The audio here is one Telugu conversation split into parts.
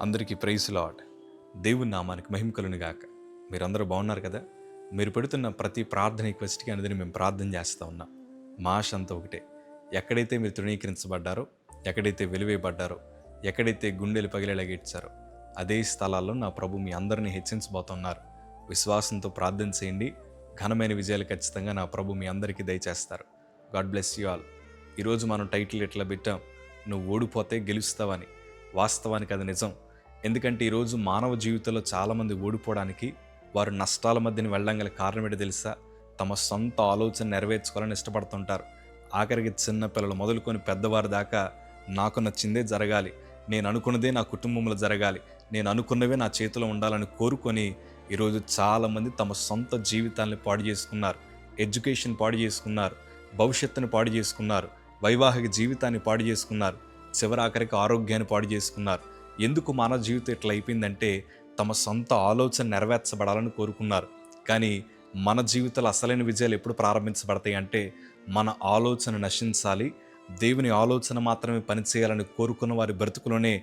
అందరికీ ప్రైజ్ లార్డ్. దేవుని నామానికి మహిమ కలుగును గాక. మీరందరూ బాగున్నారు కదా? మీరు పెడుతున్న ప్రతి ప్రార్థన రిక్వెస్ట్‌కి అనేది మేము ప్రార్థన చేస్తూ ఉన్నాం. మా ఆశ అంతా ఒకటే. ఎక్కడైతే మీరు తృణీకరించబడ్డారో, ఎక్కడైతే వెలివేయబడ్డారో, ఎక్కడైతే గుండెలు పగిలేలాగా ఏడ్చారో అదే స్థలాల్లో నా ప్రభు మీ అందరినీ హెచ్చించబోతున్నారు. విశ్వాసంతో ప్రార్థన చేయండి. ఘనమైన విజయాలు ఖచ్చితంగా నా ప్రభు మీ అందరికీ దయచేస్తారు. God bless you all. ఈరోజు మనం టైటిల్ ఎట్లా పెట్టాం, నువ్వు ఓడిపోతే గెలుస్తావని. వాస్తవానికి అది నిజం. ఎందుకంటే ఈరోజు మానవ జీవితంలో చాలామంది ఓడిపోవడానికి, వారు నష్టాల మధ్యన వెళ్ళడం గల కారణం ఏంటో తెలుసా? తమ సొంత ఆలోచన నెరవేర్చుకోవాలని ఇష్టపడుతుంటారు. ఆఖరికి చిన్న పిల్లలు మొదలుకొని పెద్దవారి దాకా నాకు నచ్చిందే జరగాలి, నేను అనుకున్నదే నా కుటుంబంలో జరగాలి, నేను అనుకున్నవే నా చేతిలో ఉండాలని కోరుకొని ఈరోజు చాలామంది తమ సొంత జీవితాన్ని పాడు చేసుకున్నారు. ఎడ్యుకేషన్ పాడు చేసుకున్నారు, భవిష్యత్తును పాడు చేసుకున్నారు, వైవాహిక జీవితాన్ని పాడు చేసుకున్నారు, చివరాఖరికి ఆరోగ్యాన్ని పాడు చేసుకున్నారు. ఎందుకు మానవ జీవితం ఇట్లా అయిపోయిందంటే తమ సొంత ఆలోచన నెరవేర్చబడాలని కోరుకున్నారు. కానీ మన జీవితాలు అసలైన విజయాలు ఎప్పుడు ప్రారంభించబడతాయి అంటే మన ఆలోచన నశించాలి, దేవుని ఆలోచన మాత్రమే పనిచేయాలని కోరుకున్న వారి బ్రతుకులోనే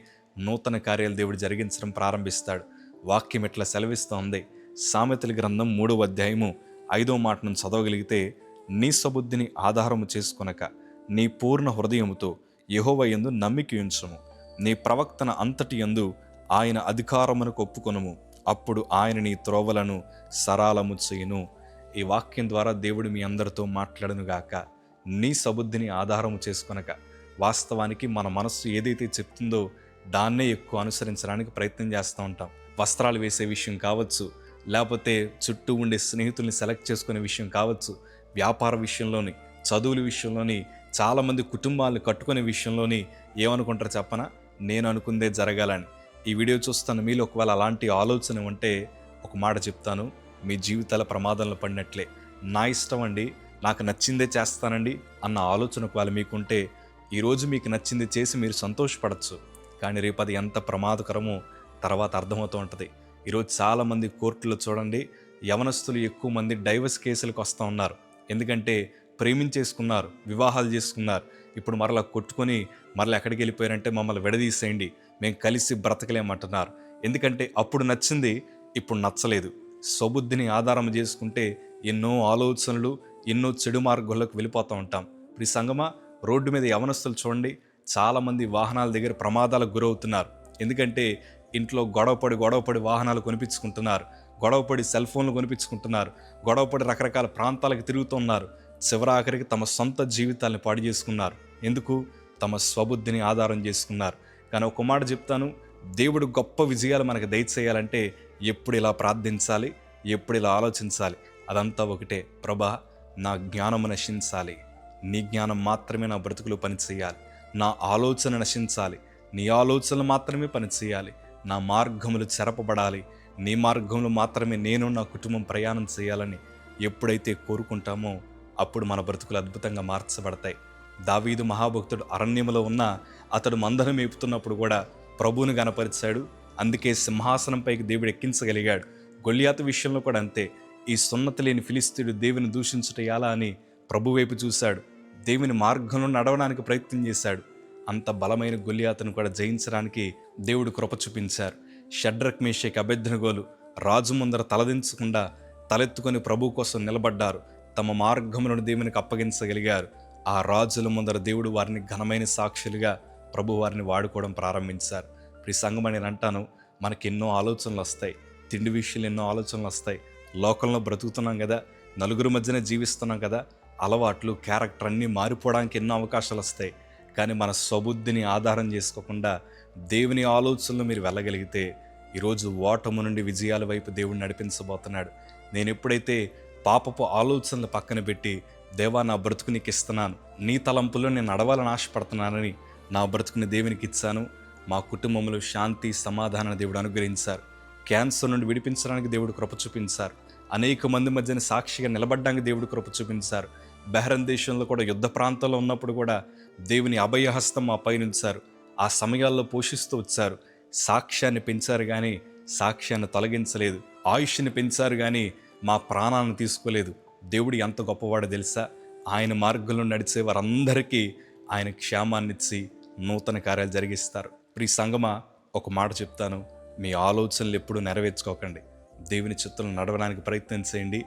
నూతన కార్యాలు దేవుడు జరిగించడం ప్రారంభిస్తాడు. వాక్యం ఇట్లా సెలవిస్తోంది. సామెతల గ్రంథం 3వ అధ్యాయము 5వ మాటను చదవగలిగితే, నీ సబుద్ధిని ఆధారము చేసుకొనక నీ పూర్ణ హృదయముతో యెహోవా యందు నమ్మిక ఉంచుము, నీ ప్రవక్తన అంతటి యందు ఆయన అధికారమునకు ఒప్పుకొనుము, అప్పుడు ఆయన నీ త్రోవలను సరాలము చేయును. ఈ వాక్యం ద్వారా దేవుడు మీ అందరితో మాట్లాడునుగాక. నీ సబుద్ధిని ఆధారము చేసుకొనక. వాస్తవానికి మన మనస్సు ఏదైతే చెప్తుందో దాన్నే ఎక్కువ అనుసరించడానికి ప్రయత్నం చేస్తూ ఉంటాం. వస్త్రాలు వేసే విషయం కావచ్చు, లేకపోతే చుట్టూ ఉండే స్నేహితుల్ని సెలెక్ట్ చేసుకునే విషయం కావచ్చు, వ్యాపార విషయంలోని, చదువుల విషయంలోని, చాలామంది కుటుంబాలను కట్టుకునే విషయంలోని ఏమనుకుంటారు చెప్పనా? నేను అనుకుందే జరగాలని. ఈ వీడియో చూస్తున్న మీలో ఒకవేళ అలాంటి ఆలోచన ఉంటే ఒక మాట చెప్తాను, మీ జీవితాల ప్రమాదంలో పడినట్లే. నా ఇష్టం అండి, నాకు నచ్చిందే చేస్తానండి అన్న ఆలోచన ఒకవేళ మీకుంటే ఈరోజు మీకు నచ్చింది చేసి మీరు సంతోషపడచ్చు. కానీ రేపు అది ఎంత ప్రమాదకరమో తర్వాత అర్థమవుతూ ఉంటుంది. ఈరోజు చాలామంది కోర్టులో చూడండి, యవనస్తులు ఎక్కువ మంది డైవర్స్ కేసులకు వస్తూ ఉన్నారు. ఎందుకంటే ప్రేమించేసుకున్నారు, వివాహాలు చేసుకున్నారు, ఇప్పుడు మరలా కొట్టుకొని మరలా ఎక్కడికి వెళ్ళిపోయారంటే మమ్మల్ని విడదీసేయండి, మేము కలిసి బ్రతకలేమంటున్నారు. ఎందుకంటే అప్పుడు నచ్చింది ఇప్పుడు నచ్చలేదు. స్వబుద్ధిని ఆధారం చేసుకుంటే ఎన్నో ఆలోచనలు, ఎన్నో చెడు మార్గాల్లోకి వెళ్ళిపోతూ ఉంటాం. ఇప్పుడు ఈ సంగమా రోడ్డు మీద యవనస్తులు చూడండి, చాలామంది వాహనాల దగ్గర ప్రమాదాలకు గురవుతున్నారు. ఎందుకంటే ఇంట్లో గొడవపడి వాహనాలు కొనిపించుకుంటున్నారు, గొడవపడి సెల్ ఫోన్లు కొనిపించుకుంటున్నారు, గొడవపడి రకరకాల ప్రాంతాలకు తిరుగుతున్నారు. చివరాఖరికి తమ సొంత జీవితాలను పాడు చేసుకున్నారు. ఎందుకు? తమ స్వబుద్ధిని ఆధారం చేసుకున్నారు. కానీ ఒక మాట చెప్తాను, దేవుడు గొప్ప విజయాలు మనకు దయచేయాలంటే ఎప్పుడు ఇలా ప్రార్థించాలి, ఎప్పుడు ఇలా ఆలోచించాలి. అదంతా ఒకటే, ప్రభా నా జ్ఞానం నశించాలి, నీ జ్ఞానం మాత్రమే నా బ్రతుకులు పనిచేయాలి, నా ఆలోచన నశించాలి, నీ ఆలోచనలు మాత్రమే పనిచేయాలి, నా మార్గములు చెరపబడాలి, నీ మార్గంలో మాత్రమే నేను నా కుటుంబం ప్రయాణం చేయాలని ఎప్పుడైతే కోరుకుంటామో అప్పుడు మన బ్రతుకులు అద్భుతంగా మార్చబడతాయి. దావీదు మహాభక్తుడు అరణ్యములో ఉన్న అతడు మందను మేపుతున్నప్పుడు కూడా ప్రభువును గనపరిచాడు. అందుకే సింహాసనంపైకి దేవుడు ఎక్కించగలిగాడు. గొల్యాతు విషయంలో కూడా అంతే. ఈ సున్నతి లేని ఫిలిస్తీయుడు దేవుని దూషించుట ఎలా అని ప్రభు వైపు చూశాడు. దేవుని మార్గంలో నడవడానికి ప్రయత్నం చేశాడు. అంత బలమైన గొల్యాతును కూడా జయించడానికి దేవుడు కృప చూపించారు. షడ్రక్, మేషక్, అబేద్నెగోలు రాజు ముందర తలదించకుండా తలెత్తుకొని ప్రభు కోసం నిలబడ్డారు. తమ మార్గములను దేవునికి అప్పగించగలిగారు. ఆ రాజుల ముందర దేవుడు వారిని ఘనమైన సాక్షులుగా ప్రభు వారిని వాడుకోవడం ప్రారంభించారు. ఈ సంగమని నేను అంటాను, మనకి ఎన్నో ఆలోచనలు వస్తాయి, తిండి విషయాలు ఎన్నో ఆలోచనలు వస్తాయి, లోకంలో బ్రతుకుతున్నాం కదా, నలుగురు మధ్యన జీవిస్తున్నాం కదా, అలవాట్లు, క్యారెక్టర్ అన్నీ మారిపోవడానికి ఎన్నో అవకాశాలు వస్తాయి. కానీ మన స్వబుద్ధిని ఆధారం చేసుకోకుండా దేవుని ఆలోచనలు మీరు వెళ్ళగలిగితే ఈరోజు ఓటము నుండి విజయాల వైపు దేవుడు నడిపించబోతున్నాడు. నేను ఎప్పుడైతే పాపపు ఆలోచనలు పక్కన పెట్టి, దేవా నా బ్రతుకు నీకు ఇస్తున్నాను, నీ తలంపుల్లో నేను నడవాలని ఆశపడుతున్నానని నా బ్రతుకుని దేవునికి ఇచ్చాను. మా కుటుంబంలో శాంతి, సమాధానాన్ని దేవుడు అనుగ్రహించారు. క్యాన్సర్ నుండి విడిపించడానికి దేవుడు కృప చూపించారు. అనేక మంది మధ్యన సాక్షిగా నిలబడడానికి దేవుడు కృప చూపించారు. బెహ్రన్ దేశంలో కూడా యుద్ధ ప్రాంతంలో ఉన్నప్పుడు కూడా దేవుని అభయహస్తం మా పైనుంచారు. ఆ సమయాల్లో పోషిస్తూ వచ్చారు. సాక్ష్యాన్ని పెంచారు కానీ సాక్ష్యాన్ని తొలగించలేదు. ఆయుష్ని పెంచారు కానీ మా ప్రాణాలను తీసుకోలేదు. దేవుడు ఎంత గొప్పవాడో తెలుసా? ఆయన మార్గంలో నడిచే వారందరికీ ఆయన క్షేమాన్నిచ్చి నూతన కార్యాలు జరిగిస్తారు. ప్రియ సంగమా, ఒక మాట చెప్తాను, మీ ఆలోచనలు ఎప్పుడూ నెరవేర్చుకోకండి. దేవుని చిత్తంలో నడవడానికి ప్రయత్నం చేయండి.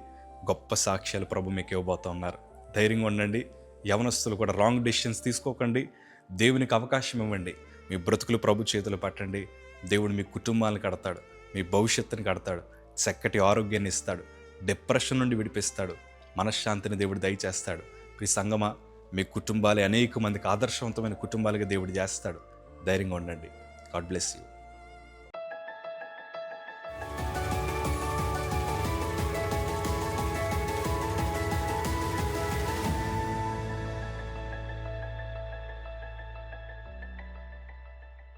గొప్ప సాక్ష్యాలు ప్రభు మీకు ఇవ్వబోతూ ఉన్నారు. ధైర్యంగా ఉండండి. యవనస్తులు కూడా రాంగ్ డెసిషన్స్ తీసుకోకండి. దేవునికి అవకాశం ఇవ్వండి. మీ బ్రతుకులు ప్రభు చేతులు పట్టండి. దేవుడు మీ కుటుంబాలను కడతాడు, మీ భవిష్యత్తుని కడతాడు, చక్కటి ఆరోగ్యాన్ని ఇస్తాడు, డిప్రెషన్ నుండి విడిపిస్తాడు, మనశ్శాంతిని దేవుడు దయచేస్తాడు. ఈ సంగమా, మీ కుటుంబాలే అనేక మందికి ఆదర్శవంతమైన కుటుంబాలుగా దేవుడు చేస్తాడు. ధైర్యంగా ఉండండి. God bless you.